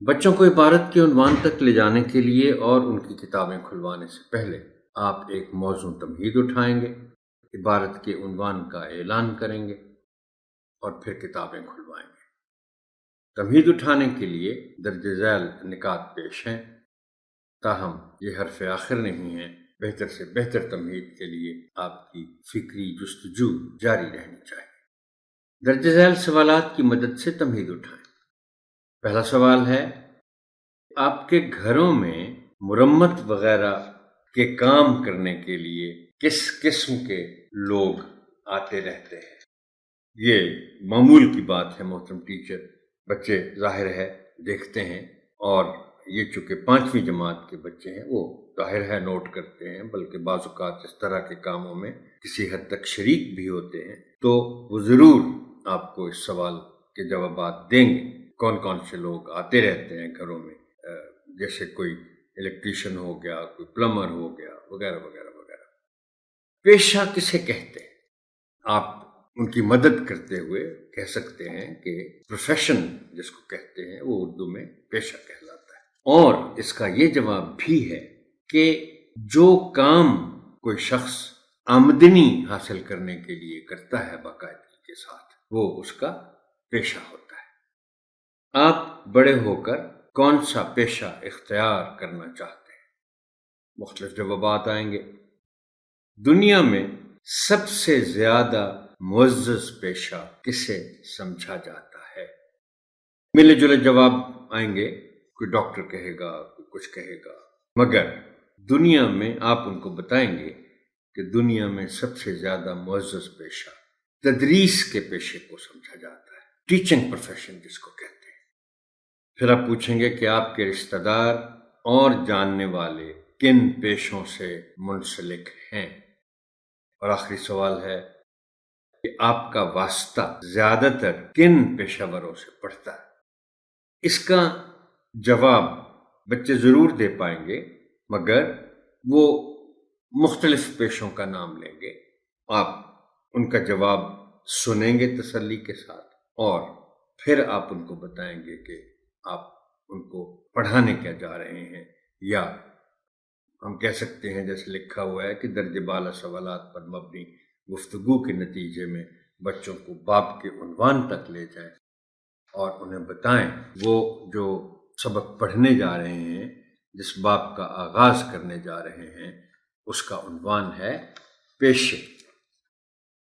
بچوں کو عبارت کے عنوان تک لے جانے کے لیے اور ان کی کتابیں کھلوانے سے پہلے آپ ایک موضوع تمہید اٹھائیں گے، عبارت کے عنوان کا اعلان کریں گے اور پھر کتابیں کھلوائیں گے۔ تمہید اٹھانے کے لیے درج ذیل نکات پیش ہیں، تاہم یہ حرف آخر نہیں ہے۔ بہتر سے بہتر تمہید کے لیے آپ کی فکری جستجو جاری رہنی چاہیے۔ درج ذیل سوالات کی مدد سے تمہید اٹھائیں۔ پہلا سوال ہے، آپ کے گھروں میں مرمت وغیرہ کے کام کرنے کے لیے کس قسم کے لوگ آتے رہتے ہیں؟ یہ معمول کی بات ہے محترم ٹیچر، بچے ظاہر ہے دیکھتے ہیں، اور یہ چونکہ 5ویں جماعت کے بچے ہیں وہ ظاہر ہے نوٹ کرتے ہیں، بلکہ بعض اوقات اس طرح کے کاموں میں کسی حد تک شریک بھی ہوتے ہیں، تو وہ ضرور آپ کو اس سوال کے جوابات دیں گے۔ کون کون سے لوگ آتے رہتے ہیں گھروں میں، جیسے کوئی الیکٹریشین ہو گیا، کوئی پلمبر ہو گیا، وغیرہ وغیرہ وغیرہ۔ پیشہ کسے کہتے ہیں؟ آپ ان کی مدد کرتے ہوئے کہہ سکتے ہیں کہ پروفیشن جس کو کہتے ہیں وہ اردو میں پیشہ کہلاتا ہے، اور اس کا یہ جواب بھی ہے کہ جو کام کوئی شخص آمدنی حاصل کرنے کے لیے کرتا ہے باقاعدگی کے ساتھ، وہ اس کا پیشہ ہوتا ہے۔ آپ بڑے ہو کر کون سا پیشہ اختیار کرنا چاہتے ہیں؟ مختلف جوابات آئیں گے۔ دنیا میں سب سے زیادہ معزز پیشہ کسے سمجھا جاتا ہے؟ ملے جلے جواب آئیں گے، کوئی ڈاکٹر کہے گا، کوئی کچھ کہے گا، مگر دنیا میں آپ ان کو بتائیں گے کہ دنیا میں سب سے زیادہ معزز پیشہ تدریس کے پیشے کو سمجھا جاتا ہے، ٹیچنگ پروفیشن جس کو کہتے ہیں۔ پھر آپ پوچھیں گے کہ آپ کے رشتہ دار اور جاننے والے کن پیشوں سے منسلک ہیں، اور آخری سوال ہے کہ آپ کا واسطہ زیادہ تر کن پیشہ وروں سے پڑتا ہے۔ اس کا جواب بچے ضرور دے پائیں گے، مگر وہ مختلف پیشوں کا نام لیں گے۔ آپ ان کا جواب سنیں گے تسلی کے ساتھ، اور پھر آپ ان کو بتائیں گے کہ آپ ان کو پڑھانے کیا جا رہے ہیں، یا ہم کہہ سکتے ہیں جیسے لکھا ہوا ہے کہ درجہ بالا سوالات پر مبنی گفتگو کے نتیجے میں بچوں کو باب کے عنوان تک لے جائیں اور انہیں بتائیں وہ جو سبق پڑھنے جا رہے ہیں، جس باب کا آغاز کرنے جا رہے ہیں، اس کا عنوان ہے پیشے۔